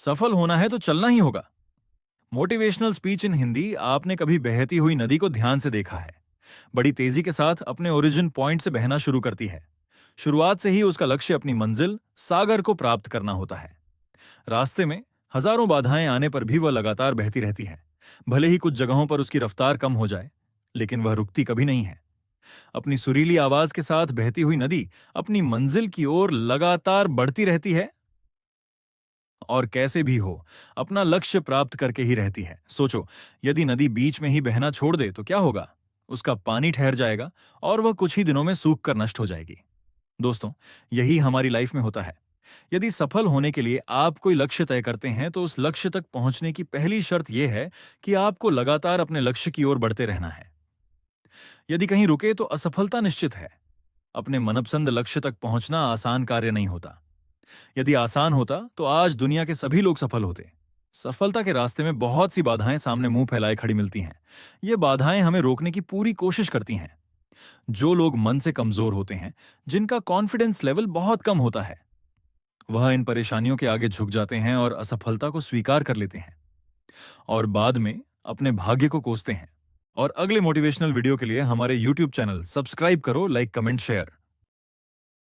सफल होना है तो चलना ही होगा। Motivational speech in Hindi. आपने कभी बहती हुई नदी को ध्यान से देखा है? बड़ी तेजी के साथ अपने ओरिजिन पॉइंट से बहना शुरू करती है। शुरुआत से ही उसका लक्ष्य अपनी मंजिल सागर को प्राप्त करना होता है। रास्ते में हजारों बाधाएं आने पर भी वह लगातार बहती रहती है। भले ही कुछ जगहों पर उसकी रफ्तार कम हो जाए, लेकिन वह रुकती कभी नहीं है। अपनी सुरीली आवाज के साथ बहती हुई नदी अपनी मंजिल की ओर लगातार बढ़ती रहती है और कैसे भी हो अपना लक्ष्य प्राप्त करके ही रहती है। सोचो, यदि नदी बीच में ही बहना छोड़ दे तो क्या होगा? उसका पानी ठहर जाएगा और वह कुछ ही दिनों में सूख कर नष्ट हो जाएगी। दोस्तों, यही हमारी लाइफ में होता है। यदि सफल होने के लिए आप कोई लक्ष्य तय करते हैं तो उस लक्ष्य तक पहुंचने की पहली शर्त यह है कि आपको लगातार अपने लक्ष्य की ओर बढ़ते रहना है। यदि कहीं रुके तो असफलता निश्चित है। अपने मनपसंद लक्ष्य तक पहुंचना आसान कार्य नहीं होता। यदि आसान होता तो आज दुनिया के सभी लोग सफल होते। सफलता के रास्ते में बहुत सी बाधाएं सामने मुंह फैलाए खड़ी मिलती हैं। ये बाधाएं हमें रोकने की पूरी कोशिश करती हैं। जो लोग मन से कमजोर होते हैं, जिनका कॉन्फिडेंस लेवल बहुत कम होता है, वह इन परेशानियों के आगे झुक जाते हैं और असफलता को स्वीकार कर लेते हैं और बाद में अपने भाग्य को कोसते हैं। और अगले मोटिवेशनल वीडियो के लिए हमारे YouTube चैनल सब्सक्राइब करो, लाइक, कमेंट, शेयर।